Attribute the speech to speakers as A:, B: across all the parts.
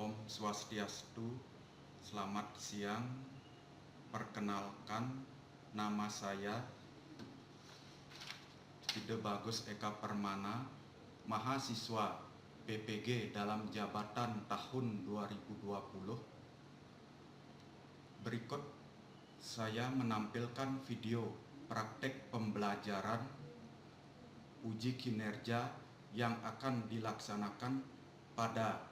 A: Om Swastiastu, selamat siang. Perkenalkan, nama saya Ide Bagus Eka Permana, mahasiswa PPG dalam jabatan tahun 2020. Berikut saya menampilkan video praktek pembelajaran uji kinerja yang akan dilaksanakan pada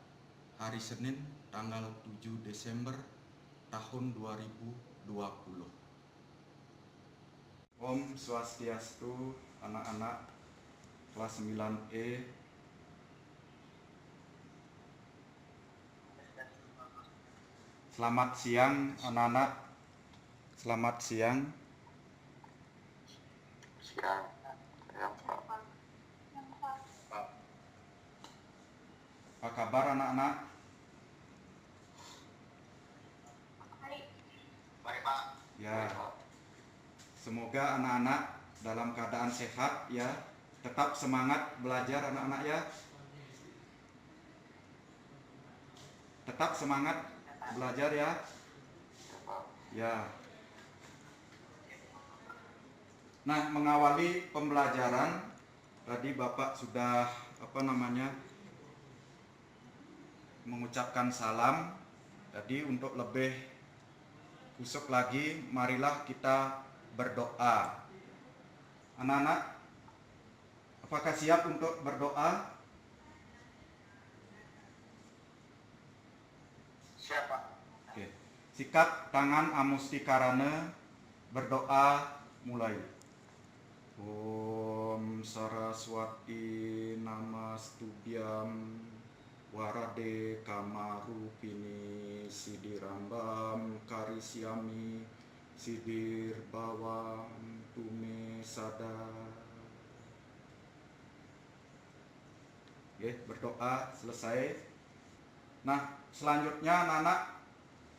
A: hari Senin tanggal 7 Desember tahun 2020. Om Swastiastu, anak-anak kelas 9E. Selamat siang anak-anak. Selamat siang.
B: Siang, ya Pak.
A: Apa kabar anak-anak?
B: Baik Pak.
A: Ya, semoga anak-anak dalam keadaan sehat ya. Tetap semangat belajar anak-anak ya. Tetap semangat belajar ya. Ya. Nah, mengawali pembelajaran tadi Bapak sudah mengucapkan salam. Jadi untuk lebih kusuk lagi, marilah kita berdoa. Anak-anak, apakah siap untuk berdoa?
B: Siap Pak.
A: Oke. Sikat tangan amustikarana, berdoa mulai. Om Saraswati Namastubyam Warade Kamarupini Sidirambam Karisyami Sidir Bawam Tume Sada. Oke, berdoa selesai. Nah, selanjutnya anak-anak,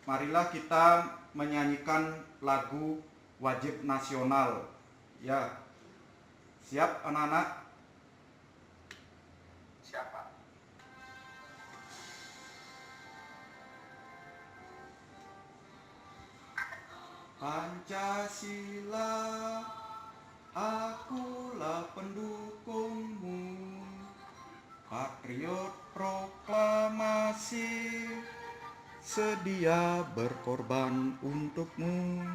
A: marilah kita menyanyikan lagu wajib nasional. Ya, siap anak-anak?
B: Siap Pak.
A: Pancasila, akulah pendukungmu. Patriot proklamasi, sedia berkorban untukmu.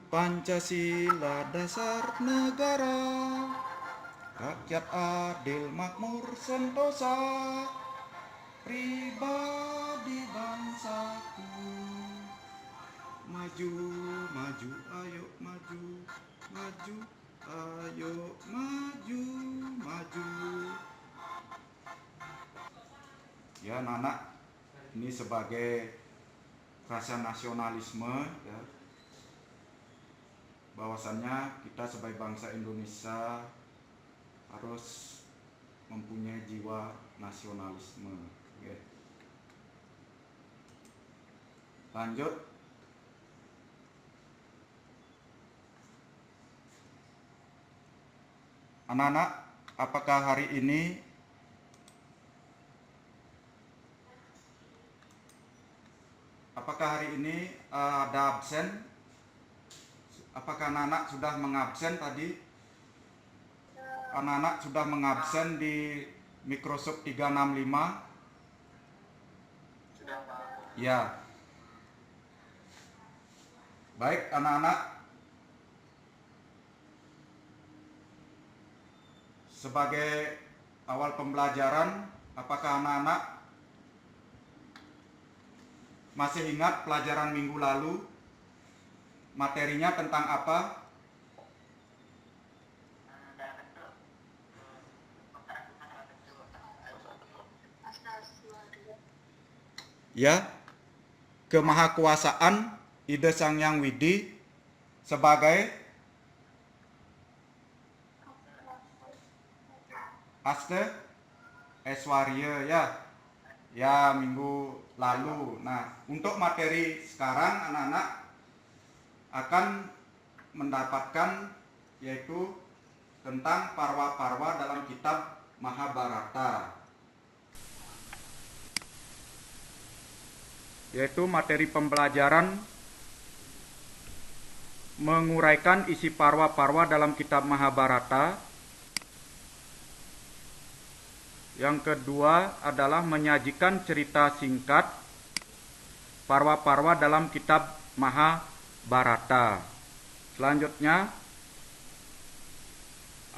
A: Pancasila dasar negara, rakyat adil makmur sentosa, pribadi bangsaku. Maju, maju, ayo maju, maju, ayo maju, maju. Ya anak-anak, ini sebagai rasa nasionalisme ya, bahwasannya kita sebagai bangsa Indonesia harus mempunyai jiwa nasionalisme ya. Lanjut. Anak-anak, apakah hari ini ada absen? Apakah anak-anak sudah mengabsen tadi? Anak-anak sudah mengabsen di Microsoft 365?
B: Sudah Pak.
A: Ya. Baik anak-anak, sebagai awal pembelajaran, apakah anak-anak masih ingat pelajaran minggu lalu? Materinya tentang apa? Ya, kemahakuasaan Ida Sang Hyang Widi sebagai Aste Eswarya ya. Ya, minggu lalu. Nah, untuk materi sekarang anak-anak akan mendapatkan yaitu tentang parwa-parwa dalam kitab Mahabharata. yaitu materi pembelajaran menguraikan isi parwa-parwa dalam kitab Mahabharata. Yang kedua adalah menyajikan cerita singkat parwa-parwa dalam kitab Mahabharata. Selanjutnya,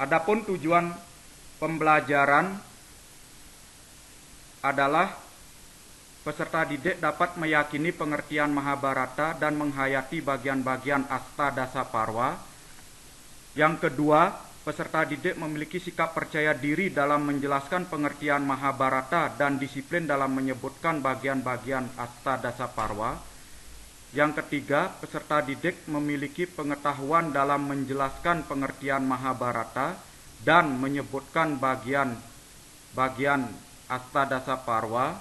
A: adapun tujuan pembelajaran adalah peserta didik dapat meyakini pengertian Mahabharata dan menghayati bagian-bagian Astadasa Parwa. Yang kedua, peserta didik memiliki sikap percaya diri dalam menjelaskan pengertian Mahabharata dan disiplin dalam menyebutkan bagian-bagian Astadasa Parwa. Yang ketiga, peserta didik memiliki pengetahuan dalam menjelaskan pengertian Mahabharata dan menyebutkan bagian-bagian Astadasa Parwa.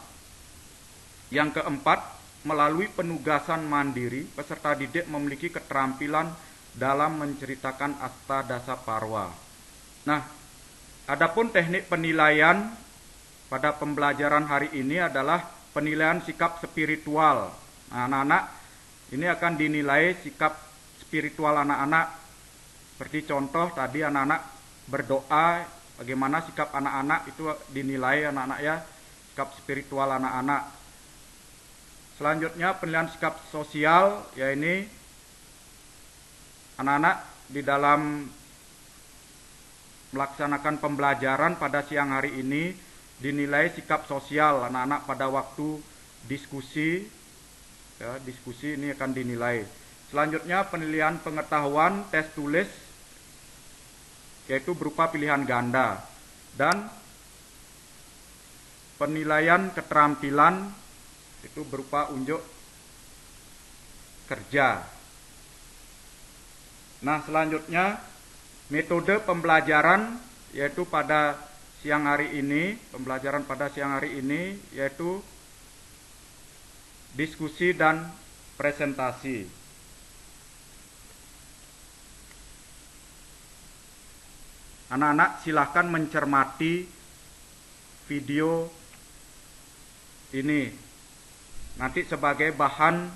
A: Yang keempat, melalui penugasan mandiri, peserta didik memiliki keterampilan dalam menceritakan Astadasa Parwa. Nah, adapun teknik penilaian pada pembelajaran hari ini adalah penilaian sikap spiritual. Nah, anak-anak ini akan dinilai sikap spiritual anak-anak. Seperti contoh tadi anak-anak berdoa, bagaimana sikap anak-anak itu dinilai anak-anak ya, sikap spiritual anak-anak. Selanjutnya penilaian sikap sosial, ya ini anak-anak di dalam melaksanakan pembelajaran pada siang hari ini dinilai sikap sosial anak-anak pada waktu diskusi. Ya, diskusi ini akan dinilai. Selanjutnya penilaian pengetahuan tes tulis, yaitu berupa pilihan ganda, dan penilaian keterampilan itu berupa unjuk kerja. Nah, selanjutnya metode pembelajaran yaitu pada siang hari ini, pembelajaran pada siang hari ini yaitu diskusi dan presentasi. Anak-anak silahkan mencermati video ini nanti sebagai bahan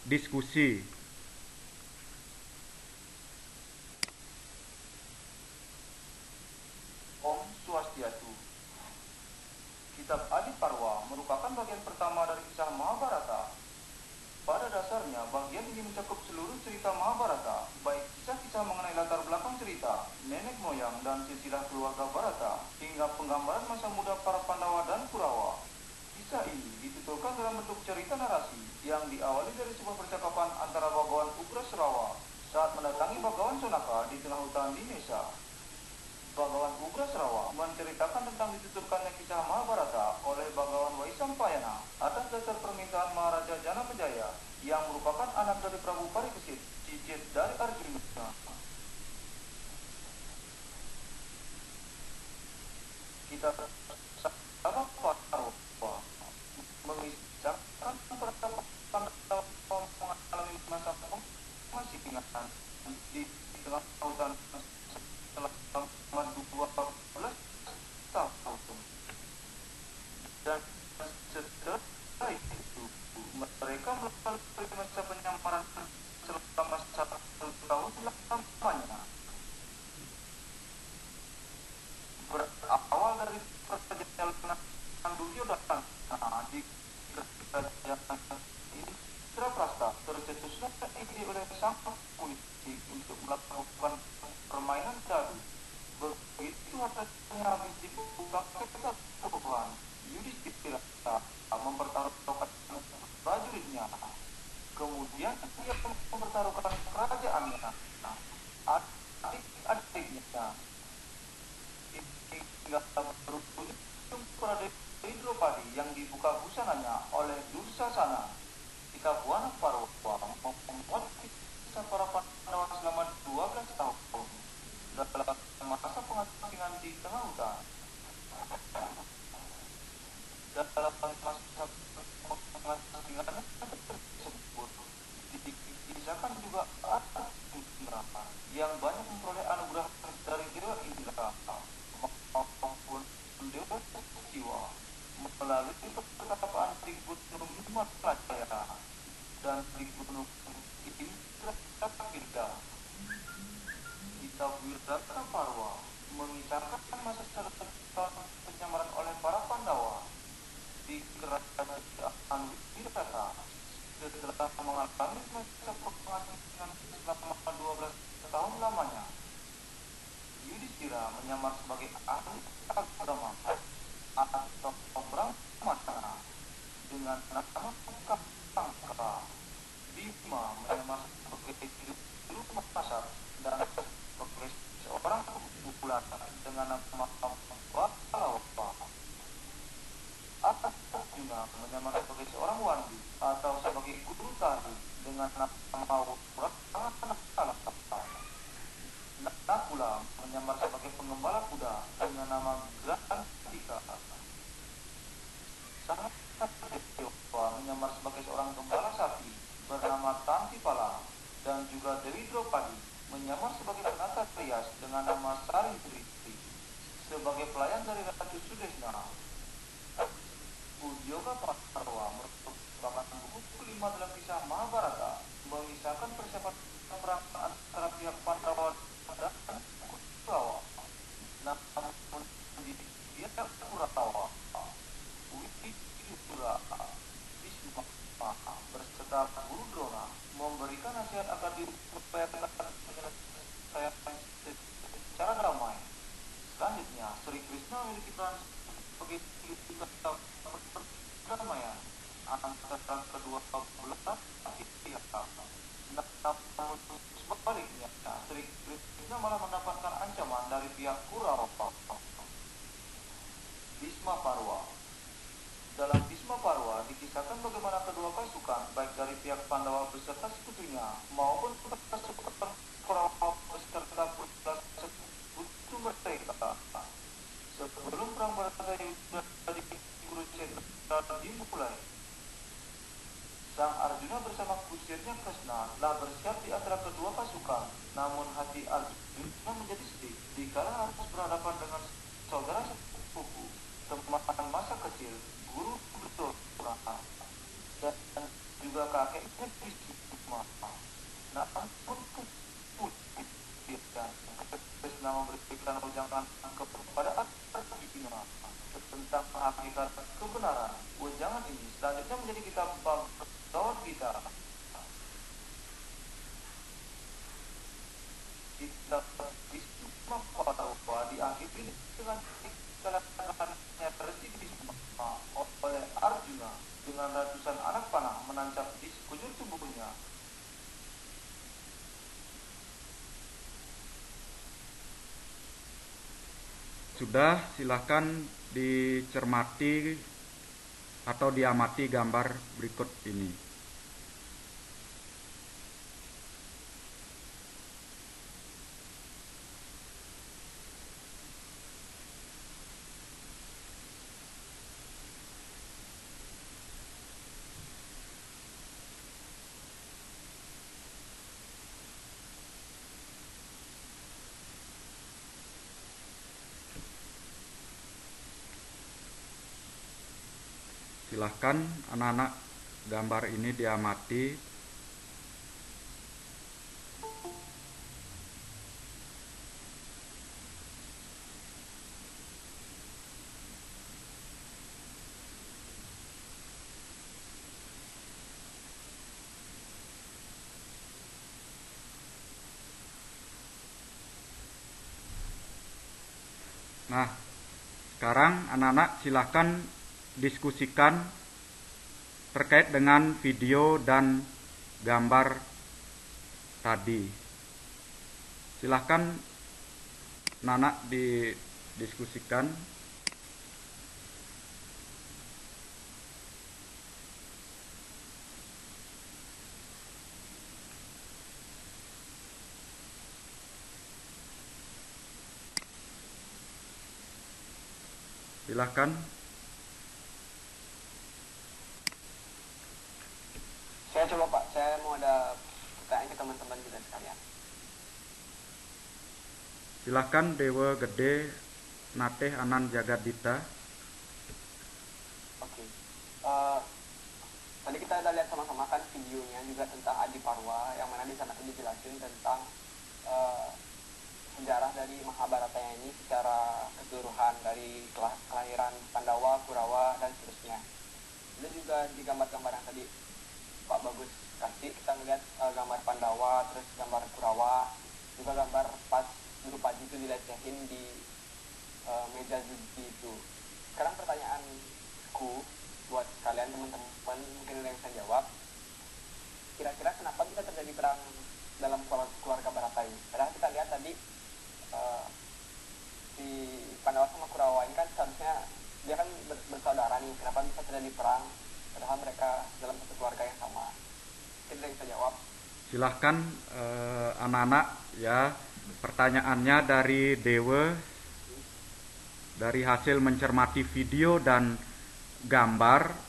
A: diskusi.
C: Om Swastiastu. Kitab Adi Parwa merupakan bagian pertama dari kisah Mahabharata. Pada dasarnya, bagian ini mencakup seluruh cerita Mahabharata, baik kisah-kisah mengenai latar belakang cerita, nenek moyang, dan silsilah keluarga Bharata, hingga penggambaran masa muda para Pandawa dan Kurawa. Kisah ini dituturkan dalam bentuk cerita narasi yang diawali dari sebuah percakapan antara Bagawan Ugrasrawa saat mendatangi Bagawan Sonaka di tengah hutan di Mesa. Bagawan Ugrasrawa menceritakan tentang dituturkannya kisah Mahabharata oleh Bagawan Waisampayana atas dasar permintaan Maharaja Janamejaya yang merupakan anak dari Prabu Parikesit, cicit dari Arjuna. Kita sama Parwa mengisahkan percakapan mengalami masa pemasingan di tengah hutan selama 12 tahun, dan setelah itu mereka melalui masa penyamaran selama 1 tahun lamanya. Berawal dari perjalanan Duryodhana di kerajaan Indraprastha, tercetuslah ide oleh sang polisi untuk melakukan permainan dadu. Begitu hartanya habis dibuka keseluruhan, Yudhistira mempertaruhkan prajuritnya. Kemudian dia mempertaruhkan kerajaannya, adik-adiknya, hingga berujung pada Dewi Draupadi yang dibuka busananya oleh Dursasana. Jika Buana Parwa membuat kisah para Pandawa selama 12 tahun dalam masa pengasingan di tengah hutan. Dalam masa pengasingan tersebut dikisahkan juga Arjuna yang banyak memperoleh anugerah dari Dewa Indra maupun Dewa Siwa melalui perkataan di Gunung Himalaya dan di Gunung Indrapilda. Kitab Wirata Parwa mengisahkan masa setelah penyamaran oleh para Pandawa di kerajaan Wirata setelah mengalami masa pengasingan selama 12 tahun lamanya. Yudhistira menyamar sebagai ahli agama atau brahmana dengan nama Kangka. Bima menyamar sebagai juru masak dan sebagai seorang pegulat dengan nama Balawa. Arjuna menyamar sebagai seorang wandi atau sebagai guru tari dengan nama Uranala. Nakula menyamar sebagai pengembala kuda dengan nama Grantika. Sahadewa menyamar sebagai seorang gembala sapi bernama Tantipala, dan juga Dewi Draupadi menyamar sebagai penata rias dengan nama Saripati sebagai pelayan dari Ratu Sudesna. Udyoga Parwa merupakan buku kelima dalam kisah Mahabharata, mengisahkan persiapan perang antara pihak Pandawa dan Kurawa. Namun di pihak Kurawa, Widura, Bhisma berserta Guru Drona memberikan nasihat agar diupayakan penyelesaian secara damai. Selanjutnya, Sri Krishna memiliki peran sebagai duta perdamaian antara kedua belah pihak. Namun sebaliknya, Sri Krishna malah mendapatkan ancaman dari pihak Kurawa. Bhisma Parwa. Dalam Bhisma Parwa dikisahkan bagaimana kedua pasukan, baik dari pihak Pandawa beserta sekutunya maupun pasukan Kurawa beserta putra sekutu mereka. Sebelum perang Bharatayuddha di Kurukshetra dimulai, Sang Arjuna bersama kusirnya Kresna telah bersiap di antara kedua pasukan. Namun hati Arjuna menjadi sedih dikala harus berhadapan dengan saudara sepupu, teman masa kecil, Guru Drona, dan juga kakeknya Bhisma. Namun kemudian Kresna memberikan ujangan kepada Arjuna tentang hakikat kebenaran. Ujangan ini selanjutnya menjadi kitab Bhagavad Gita. Kitab Bhisma Parwa diakhiri dengan dikalakannya Resi Bhisma oleh Arjuna dengan ratusan anak panah menancap di sekujur tubuhnya.
A: Sudah, silakan dicermati atau diamati gambar berikut ini. Silahkan anak-anak gambar ini diamati. Nah, sekarang anak-anak silahkan diskusikan terkait dengan video dan gambar tadi. Silahkan anak-anak didiskusikan. Silahkan.
D: Saya coba Pak, saya mau ada pertanyaan ke teman-teman juga sekalian.
A: Silahkan Dewa Gede Nateh Anan Jagadita.
D: Oke. kita udah lihat sama-sama kan videonya juga tentang Adiparwa, yang mana di sana dijelasin tentang sejarah dari Mahabharata ini secara keseluruhan, dari kelahiran Pandawa, Kurawa, dan seterusnya. Itu juga di gambar-gambar yang tadi Pak Bagus kasih, kita melihat gambar Pandawa, terus gambar Kurawa, juga gambar pas Drupadi itu dilecehin di meja judi itu. Sekarang pertanyaanku buat kalian teman-teman, mungkin ada yang bisa jawab. Kira-kira kenapa bisa terjadi perang dalam keluarga Barata ini? Padahal kita lihat tadi si Pandawa sama Kurawa ini kan seharusnya dia kan bersaudara nih. Kenapa bisa terjadi perang padahal mereka dalam satu keluarga yang sama? Mungkin ada yang bisa jawab.
A: Silahkan anak-anak ya, pertanyaannya dari Dewa, dari hasil mencermati video dan gambar.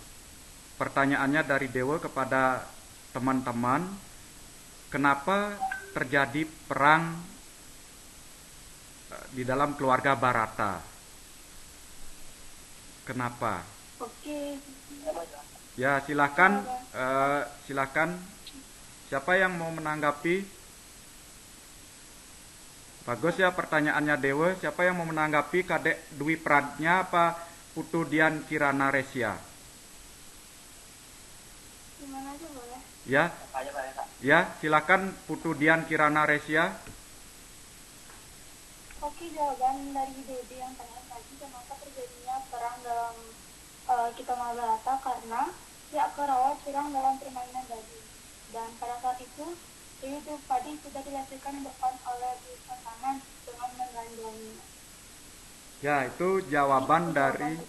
A: Pertanyaannya dari Dewa kepada teman-teman, kenapa terjadi perang di dalam keluarga Barata? Kenapa?
E: Oke.
A: Ya, silakan silakan. Siapa yang mau menanggapi? Bagus ya pertanyaannya Dewa. Siapa yang mau menanggapi? Kadek Dwi Pradnya apa Putu Dian Kirana Resya?
E: Gimana aja boleh?
A: Ya. Ya, silakan Putu Dian Kirana Resya.
E: Oke, jawaban dari Dede yang tanya tadi, kenapa terjadinya perang dalam kita Mahabharata, karena pihak Kurawa curang dalam permainan dadu. Dan pada saat itu, Dewi Drupadi sudah dilecehkan di depan oleh Duryodhana dengan menelanjanginya.
A: Ya, itu jawaban dari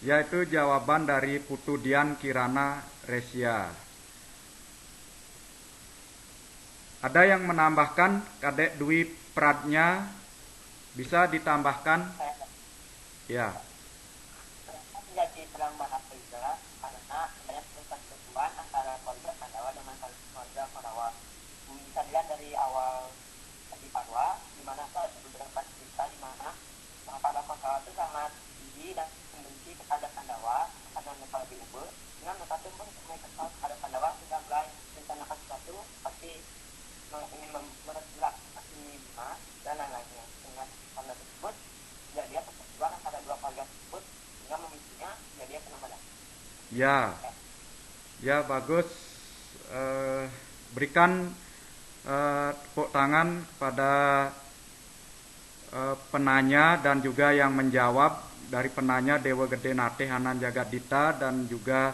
A: itu jawaban dari Putu Dian Kirana Resya. Ada yang menambahkan? Kadek Dwi Pradnya bisa ditambahkan? Ya.
F: Jadi perang Barata juga karena banyak persekutuan antara keluarga Pandawa dengan keluarga Kurawa. Bisa dilihat dari awal Adiparwa, di mana ada beberapa cerita di mana para Kurawa itu sangat tinggi dan membenci kepada Pandawa karena mereka lebih unggul. Dengan mereka pun mereka kepada Pandawa sudah mulai merencanakan sesuatu pasti ingin merebut asli Bima dan lain-lainnya. Dengan tanda tersebut jadi persekutuan antara dua keluarga tersebut sehingga memicunya jadi penambahan.
A: Ya bagus. Berikan tepuk tangan kepada penanya dan juga yang menjawab. Dari penanya Dewa Gede Nate Hanan Jagadita, dan juga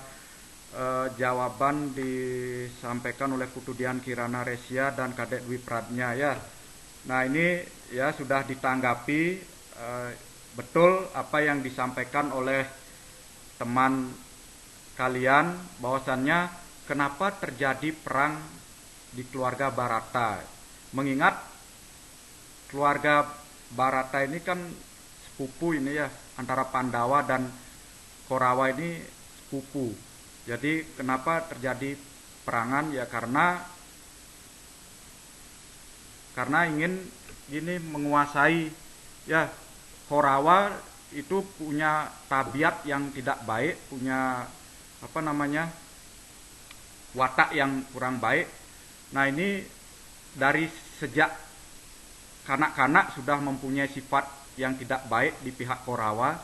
A: jawaban disampaikan oleh Putu Dian Kirana Resya dan Kadek Dwi Pradnya ya. Nah ini ya sudah ditanggapi betul apa yang disampaikan oleh teman kalian, bahwasannya kenapa terjadi perang di keluarga Barata. Mengingat keluarga Barata ini kan sepupu ini ya, antara Pandawa dan Kurawa ini sepupu. Jadi kenapa terjadi perangan ya, karena ingin ini menguasai ya. Kurawa itu punya tabiat yang tidak baik, punya watak yang kurang baik. Nah ini dari sejak kanak-kanak sudah mempunyai sifat yang tidak baik di pihak Kurawa,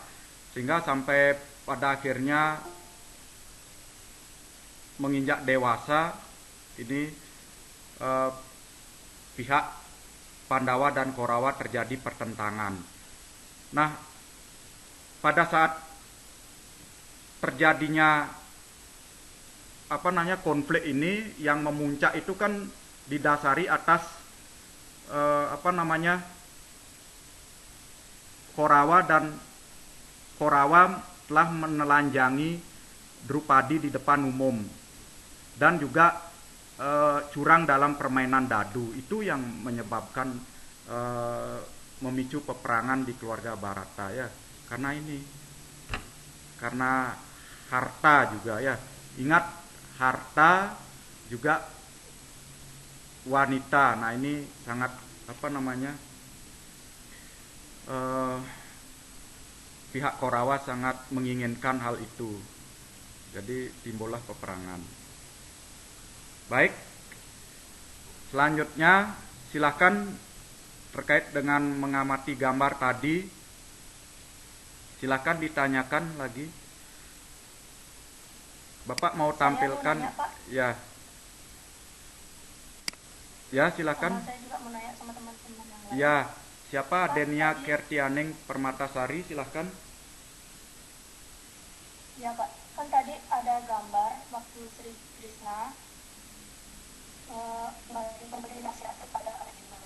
A: sehingga sampai pada akhirnya menginjak dewasa ini pihak Pandawa dan Kurawa terjadi pertentangan. Nah pada saat terjadinya konflik ini yang memuncak itu kan didasari atas Kurawa telah menelanjangi Drupadi di depan umum, dan juga curang dalam permainan dadu. Itu yang menyebabkan memicu peperangan di keluarga Barata ya. Karena harta juga ya. Ingat, harta juga wanita. Nah ini sangat pihak Kurawa sangat menginginkan hal itu. Jadi timbullah peperangan. Baik, selanjutnya silakan terkait dengan mengamati gambar tadi. Silakan ditanyakan lagi. Bapak mau tampilkan?
E: Saya mau nanya, Pak.
A: Ya. Ya, silakan.
E: Saya juga mau nanya sama teman-teman yang lain.
A: Ya, siapa?
E: Pak,
A: Denia
E: tadi-
A: Kertianing Permatasari, silakan.
E: Ya Pak, kan tadi ada gambar waktu Sri Krishna memberi nasihat kepada Arjuna.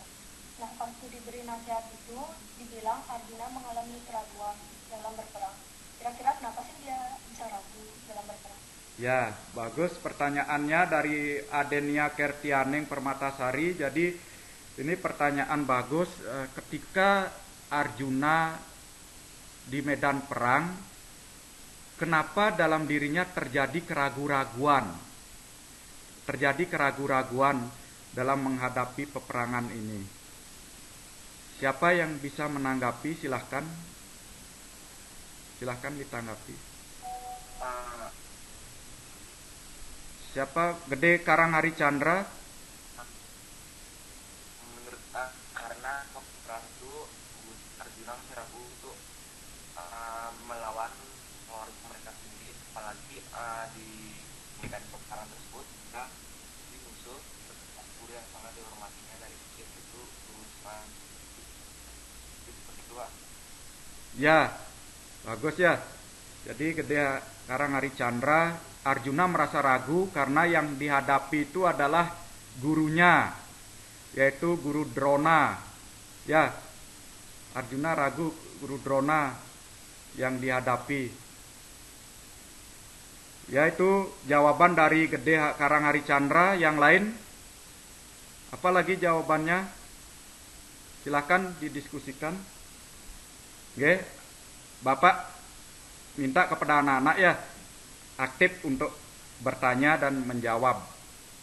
E: Nah, waktu diberi nasihat itu dibilang Arjuna mengalami keraguan dalam berperang. Kira-kira kenapa sih dia bisa ragu dalam berperang?
A: Ya, bagus pertanyaannya dari Adenia Kertianing Permatasari. Jadi ini pertanyaan bagus. Ketika Arjuna di medan perang, kenapa dalam dirinya terjadi keraguan-raguan? Terjadi keraguan-raguan dalam menghadapi peperangan ini. Siapa yang bisa menanggapi? Silahkan. Silahkan ditanggapi. Siapa? Gede Karanghari Chandra.
B: Menurut karena waktu perang itu Arjuna masih ragu untuk melawan mereka sendiri, apalagi di medan peperangan tersebut ada di musuh guru yang sangat dihormatinya dari kecil itu Guru Sran. Seperti itu, Pak.
A: Ya, bagus ya. Jadi Gede Karanghari Chandra, Arjuna merasa ragu karena yang dihadapi itu adalah gurunya, yaitu Guru Drona. Ya, Arjuna ragu Guru Drona yang dihadapi. Yaitu jawaban dari Gede Karanghari Chandra. Yang lain, apalagi jawabannya? Silakan didiskusikan. Oke, Bapak minta kepada anak-anak ya aktif untuk bertanya dan menjawab.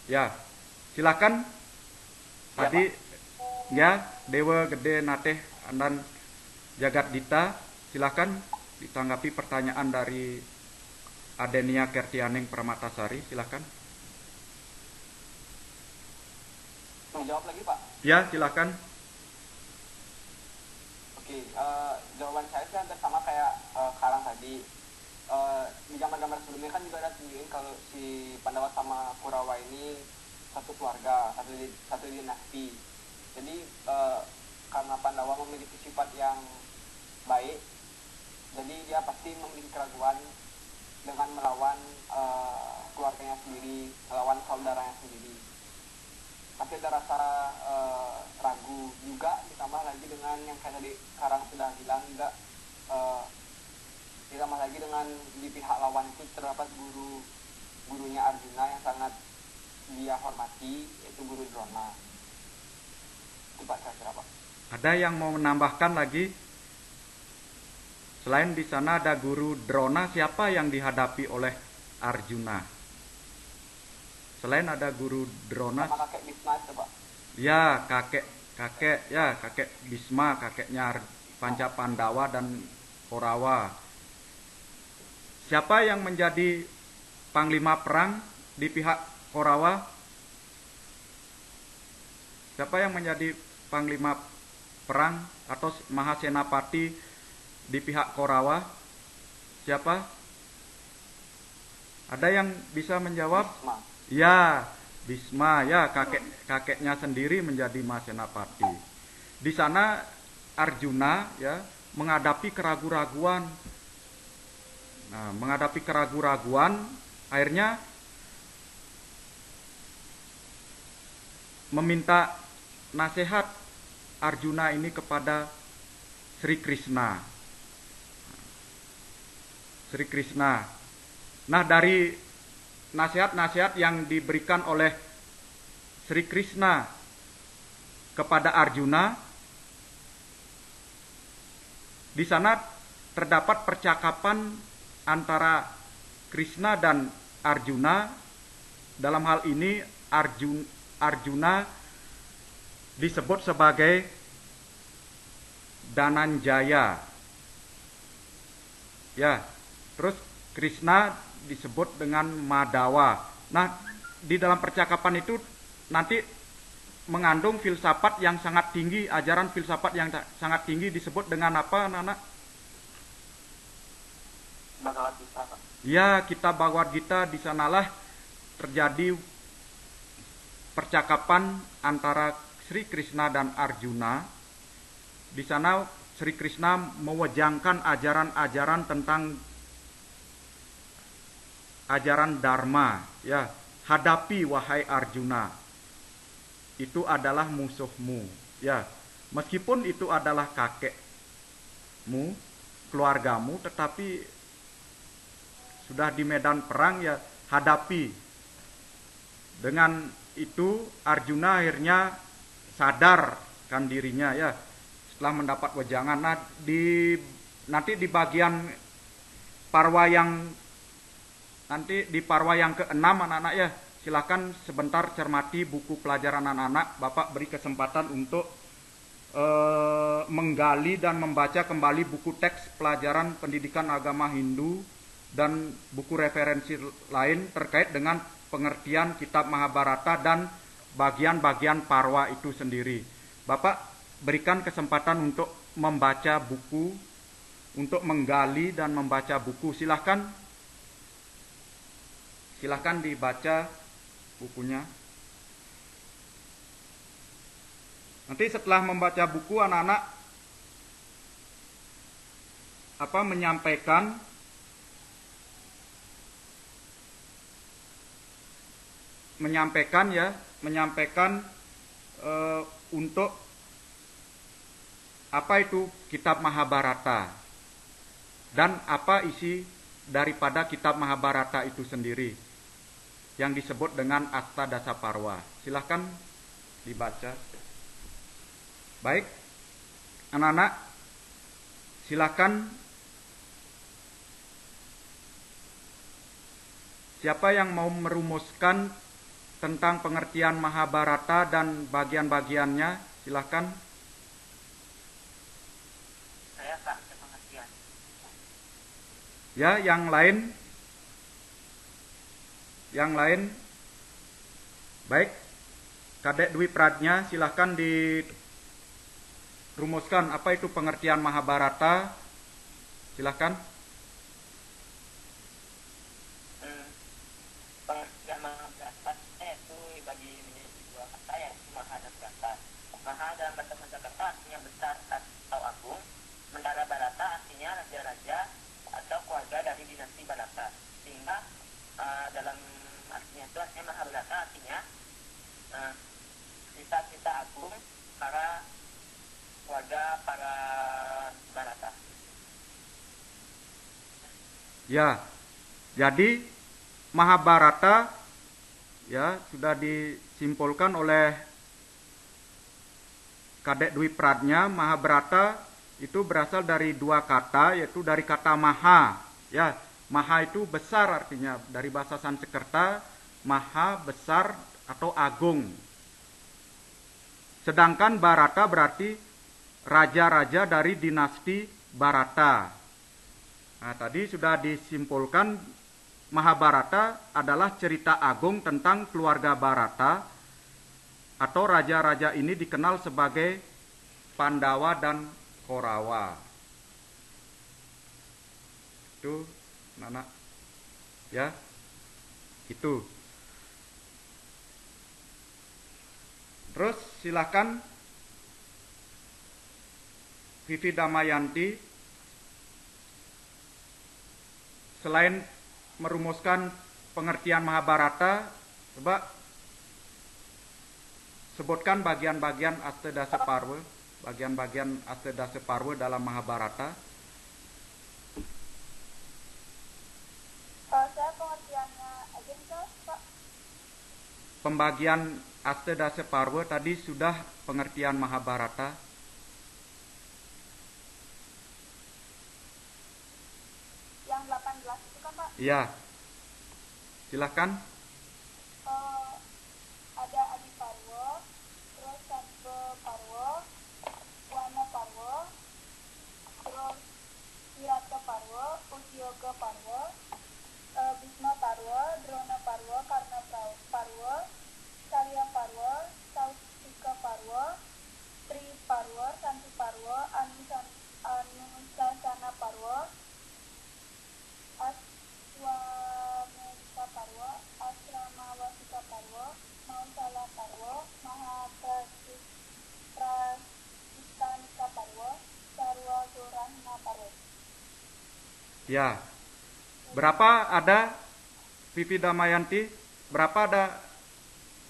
A: Ya, silakan. Tadi ya Dewa Gede Nateh dan Jagat Dita, silakan ditanggapi pertanyaan dari Adenia Kertianing Permatasari, silakan.
D: Mau jawab lagi, Pak?
A: Ya, silakan.
D: Oke, jawaban saya sih hampir sama kayak Karang tadi. Di gambar-gambar sebelumnya kan juga ada tunjukin kalau si Pandawa sama Kurawa ini satu keluarga, satu dinasti. Jadi karena Pandawa memiliki sifat yang baik, jadi dia pasti memiliki keraguan dengan melawan keluarganya sendiri, melawan saudaranya sendiri. Pasti ada rasa ragu juga, ditambah lagi dengan yang kayak tadi Karang sudah bilang juga, ditambah lagi dengan di pihak lawan itu terdapat gurunya Arjuna yang sangat dia hormati, yaitu Guru Drona. Itu Pak, saya kira, Pak.
A: Ada yang mau menambahkan lagi? Selain di sana ada Guru Drona, siapa yang dihadapi oleh Arjuna? Selain ada Guru Drona,
D: Sama kakek Bisma itu, Pak.
A: ya kakek Bisma, kakeknya Panca Pandawa dan Korawa. Siapa yang menjadi panglima perang di pihak Korawa? Siapa yang menjadi panglima perang atau Mahasenapati di pihak Korawa? Siapa? Ada yang bisa menjawab?
D: Bisma.
A: Ya, Bisma, ya kakeknya sendiri menjadi Mahasenapati. Di sana Arjuna ya menghadapi keraguan-raguan. Nah, menghadapi keraguan-raguan, akhirnya meminta nasihat Arjuna ini kepada Sri Krishna. Sri Krishna. Nah, dari nasihat-nasihat yang diberikan oleh Sri Krishna kepada Arjuna, di sana terdapat percakapan antara Krishna dan Arjuna. Dalam hal ini Arjuna disebut sebagai Dananjaya. Ya, terus Krishna disebut dengan Madawa. Nah, di dalam percakapan itu nanti mengandung filsafat yang sangat tinggi, ajaran filsafat yang sangat tinggi, disebut dengan apa, anak-anak?
B: Bhagavad Gita, Pak.
A: Ya, kitab Bhagavad Gita. Di sanalah terjadi percakapan antara Sri Krishna dan Arjuna. Di sana Sri Krishna mewejangkan ajaran-ajaran tentang ajaran Dharma, ya. Hadapi wahai Arjuna, itu adalah musuhmu, ya. Meskipun itu adalah kakekmu, keluargamu, tetapi sudah di medan perang, ya, hadapi. Dengan itu Arjuna akhirnya sadarkan dirinya, ya, setelah mendapat wejangan. Nah, nanti di bagian parwa yang nanti di parwa yang ke-6, anak-anak, ya, silakan sebentar cermati buku pelajaran anak-anak. Bapak beri kesempatan untuk menggali dan membaca kembali buku teks pelajaran pendidikan agama Hindu dan buku referensi lain terkait dengan pengertian kitab Mahabharata dan bagian-bagian parwa itu sendiri. Bapak berikan kesempatan untuk membaca buku, untuk menggali dan membaca buku. Silahkan dibaca bukunya. Nanti setelah membaca buku, anak-anak menyampaikan untuk apa itu kitab Mahabharata dan apa isi daripada kitab Mahabharata itu sendiri yang disebut dengan Astadasaparwa. Silahkan dibaca. Baik, anak-anak, silahkan. Siapa yang mau merumuskan tentang pengertian Mahabharata dan bagian-bagiannya, silahkan.
F: Saya Kak, pengertian.
A: Ya, yang lain? Yang lain? Baik, Kadek Dwi Pradnya, silahkan dirumuskan apa itu pengertian Mahabharata. Silahkan.
F: Pengertian Mahabharata itu dibagi menjadi dua kata, yaitu Maha dan Brata. Maha dalam bahasa Sanskerta artinya besar atau agung, sementara Barata artinya raja-raja atau keluarga dari dinasti Barata. Sehingga dalam artinya itu artinya Mahabharata artinya cerita-cerita agung para keluarga para Barata.
A: Ya, jadi Mahabharata, ya, sudah disimpulkan oleh Kadek Dwi Pradnya. Mahabharata itu berasal dari dua kata, yaitu dari kata Maha, ya. Maha itu besar artinya, dari bahasa Sanskerta Maha besar atau agung. Sedangkan Bharata berarti raja-raja dari dinasti Bharata. Nah, tadi sudah disimpulkan Mahabharata adalah cerita agung tentang keluarga Bharata, atau raja-raja ini dikenal sebagai Pandawa dan Korawa. Itu, anak, ya, itu. Terus silakan Vivi Damayanti, selain merumuskan pengertian Mahabharata, coba sebutkan bagian-bagian Astadasaparwa, bagian-bagian Astadasaparwa dalam Mahabharata.
E: Saya pengertiannya aja bisa, Pak.
A: Pembagian Astadasaparwa tadi sudah pengertian Mahabharata.
E: Yang 18 itu kan, Pak?
A: Iya. Silakan.
E: Ada Adi Parwo, terus Sarva Parwo, Wana Parwo, terus Wirata Parwo, Udyoga Parwo,
A: Ya. Berapa ada Vivi Damayanti? Berapa ada?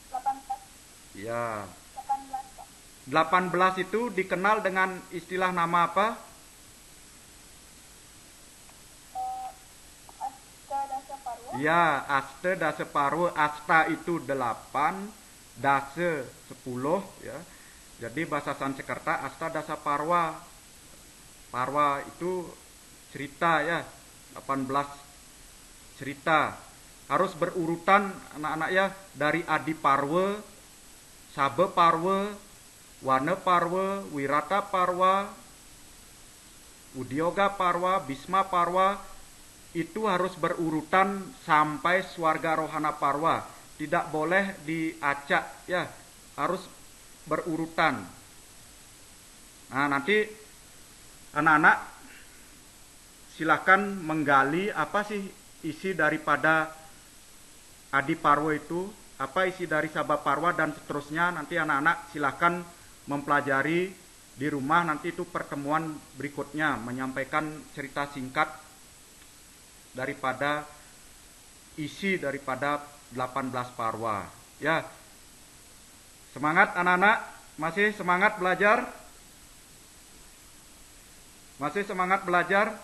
E: 18.
A: Ya.
E: 18, Pak.
A: 18 itu dikenal dengan istilah nama apa?
E: Asta Dasa Parwa.
A: Ya, Asta Dasa Parwa. Asta itu 8, Dasa 10 ya. Jadi bahasa Sanskerta Asta Dasa Parwa. Parwa itu cerita ya. 18 cerita. Harus berurutan anak-anak ya, dari Adi Parwa, Sabe Parwa, Wana Parwa, Wirata Parwa, Udioga Parwa, Bisma Parwa, itu harus berurutan sampai Swarga Rohana Parwa. Tidak boleh diacak ya, harus berurutan. Nah, nanti anak-anak silakan menggali apa sih isi daripada Adi Parwa itu, apa isi dari Sabha Parwa dan seterusnya. Nanti anak-anak silakan mempelajari di rumah, nanti itu pertemuan berikutnya menyampaikan cerita singkat daripada isi daripada 18 Parwa. Ya. Semangat anak-anak, masih semangat belajar? Masih semangat belajar?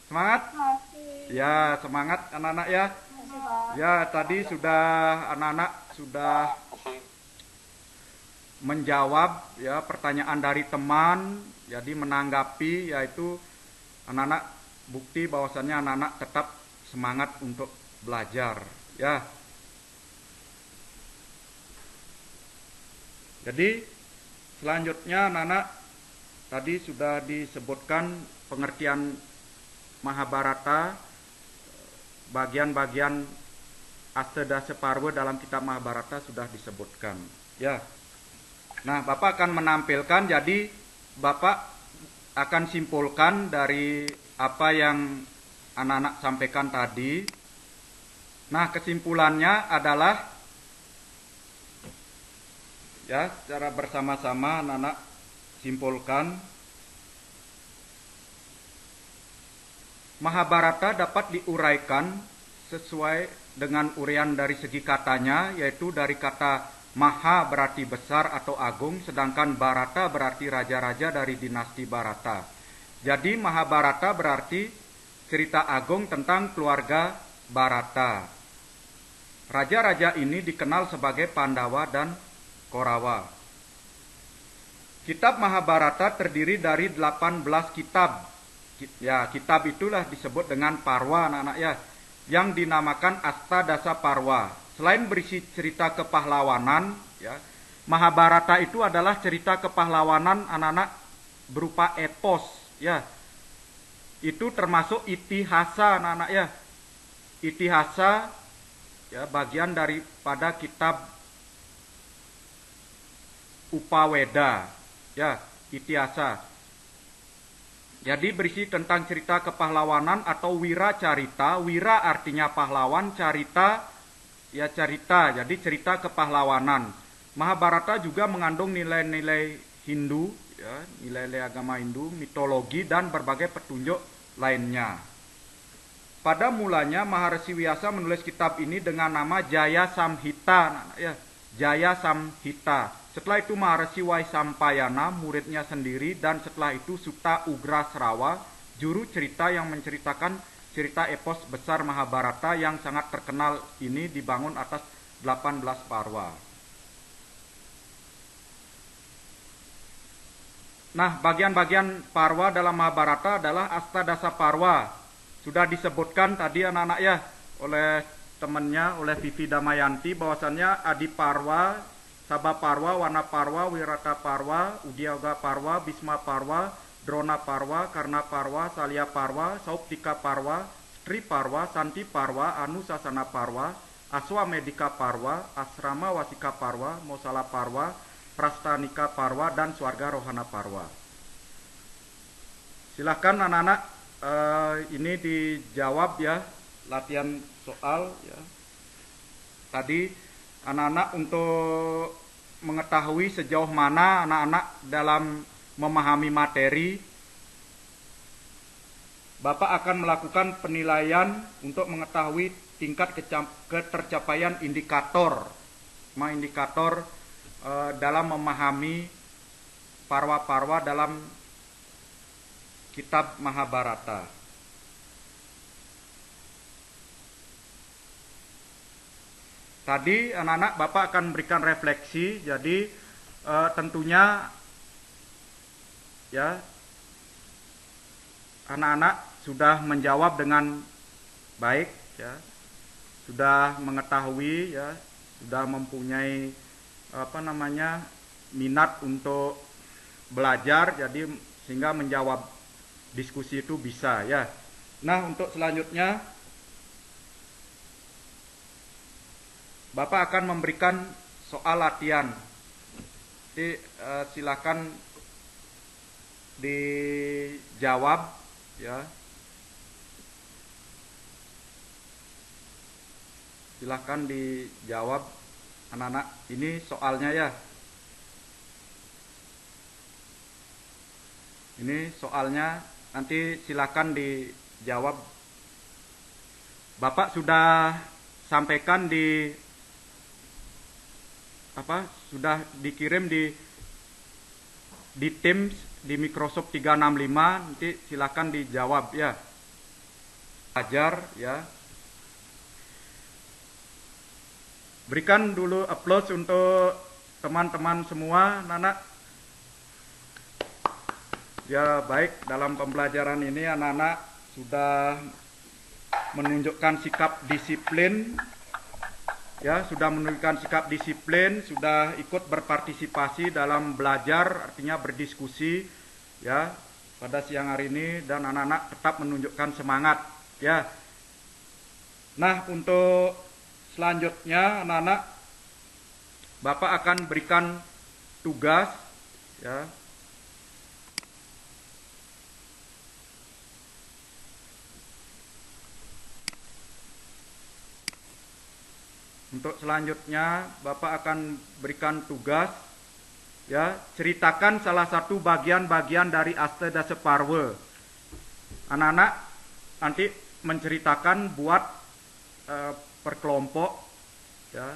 A: Semangat?
E: Masih.
A: Ya, semangat anak-anak ya.
E: Masih, Pak.
A: Ya, tadi sudah anak-anak sudah menjawab ya pertanyaan dari teman, jadi menanggapi, yaitu anak-anak bukti bahwasannya anak-anak tetap semangat untuk belajar ya. Jadi selanjutnya anak-anak tadi sudah disebutkan pengertian Mahabharata, bagian-bagian Astadasa Parwa dalam kitab Mahabharata sudah disebutkan ya. Nah, Bapak akan menampilkan, jadi Bapak akan simpulkan dari apa yang anak-anak sampaikan tadi. Nah, kesimpulannya adalah ya, secara bersama-sama anak-anak simpulkan Mahabharata dapat diuraikan sesuai dengan uraian dari segi katanya, yaitu dari kata Maha berarti besar atau agung, sedangkan Bharata berarti raja-raja dari dinasti Bharata. Jadi Mahabharata berarti cerita agung tentang keluarga Bharata. Raja-raja ini dikenal sebagai Pandawa dan Korawa. Kitab Mahabharata terdiri dari 18 kitab. Ya, kitab itulah disebut dengan Parwa anak-anak ya, yang dinamakan Astadasa Parwa. Selain berisi cerita kepahlawanan, ya, Mahabharata itu adalah cerita kepahlawanan anak-anak berupa epos, ya. Itu termasuk itihasa anak-anak ya. Itihasa ya, bagian daripada kitab Upaweda, ya, itihasa. Jadi berisi tentang cerita kepahlawanan atau wira carita. Wira artinya pahlawan, carita ya cerita, jadi cerita kepahlawanan. Mahabharata juga mengandung nilai-nilai Hindu, ya, nilai-nilai agama Hindu, mitologi dan berbagai petunjuk lainnya. Pada mulanya Maharshi Vyasa menulis kitab ini dengan nama Jaya Samhita, ya, Jaya Samhita. Setelah itu Maharshi Vaisampayana, muridnya sendiri, dan setelah itu Sutta Ugrasrawa, juru cerita yang menceritakan cerita epos besar Mahabharata yang sangat terkenal ini dibangun atas 18 parwa. Nah, bagian-bagian parwa dalam Mahabharata adalah Astadasa Parwa. Sudah disebutkan tadi anak-anak ya oleh temannya, oleh Vivi Damayanti, bahwasannya Adi Parwa, Sabha Parwa, Wana Parwa, Wirata Parwa, Udioga Parwa, Bisma Parwa, Drona Parwa, Karna Parwa, Salya Parwa, Sauptika Parwa, Sri Parwa, Santi Parwa, Anusasana Parwa, Aswamedika Parwa, Asrama Wasika Parwa, Mosala Parwa, Prastanika Parwa, dan Swarga Rohana Parwa. Silahkan anak-anak ini dijawab ya, latihan soal ya. Tadi anak-anak untuk mengetahui sejauh mana anak-anak dalam memahami materi, Bapak akan melakukan penilaian untuk mengetahui tingkat ketercapaian indikator dalam memahami parwa-parwa dalam kitab Mahabharata. Tadi anak-anak Bapak akan memberikan refleksi, jadi tentunya ya anak-anak sudah menjawab dengan baik, ya, sudah mengetahui, ya, sudah mempunyai minat untuk belajar, jadi sehingga menjawab diskusi itu bisa, ya. Nah, untuk selanjutnya Bapak akan memberikan soal latihan. Jadi silakan dijawab, ya. Silahkan dijawab anak-anak, ini soalnya ya. Ini soalnya, nanti silahkan dijawab. Bapak sudah sampaikan sudah dikirim di Teams di Microsoft 365, nanti silahkan dijawab ya. Ajar ya. Berikan dulu applause untuk teman-teman semua, anak-anak. Ya, baik, dalam pembelajaran ini anak-anak sudah menunjukkan sikap disiplin. Ya, sudah menunjukkan sikap disiplin, sudah ikut berpartisipasi dalam belajar, artinya berdiskusi ya pada siang hari ini, dan anak-anak tetap menunjukkan semangat ya. Nah, untuk selanjutnya anak-anak Bapak akan berikan tugas ya. Untuk selanjutnya Bapak akan berikan tugas ya, ceritakan salah satu bagian-bagian dari Astadasa Parwa. Anak-anak nanti menceritakan buat per kelompok ya,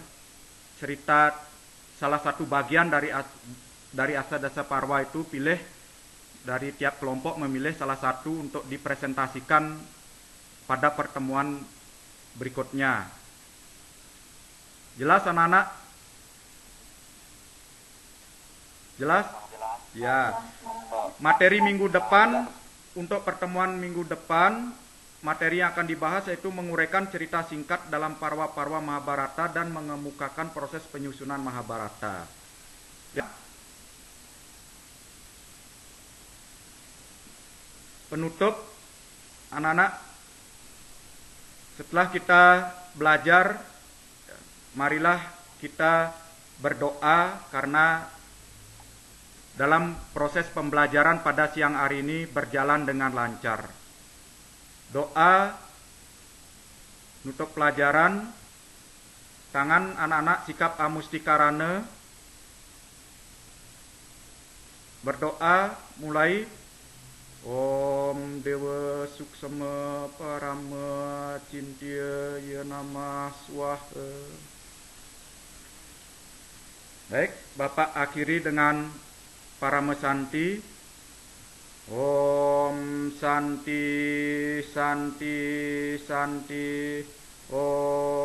A: cerita salah satu bagian dari Astadasa Parwa itu, pilih dari tiap kelompok memilih salah satu untuk dipresentasikan pada pertemuan berikutnya. Jelas anak-anak? Jelas? Ya. Materi minggu depan, untuk pertemuan minggu depan, materi yang akan dibahas yaitu menguraikan cerita singkat dalam parwa-parwa Mahabharata dan mengemukakan proses penyusunan Mahabharata. Ya. Penutup, anak-anak, setelah kita belajar, marilah kita berdoa karena dalam proses pembelajaran pada siang hari ini berjalan dengan lancar. Doa nutup pelajaran, tangan anak-anak sikap amustikarana. Berdoa mulai. Om Dewa Suksema Parama Cintya Ya Namah Swaha. Baik, Bapak akhiri dengan Parama Santi. Om Santi Santi Santi. Om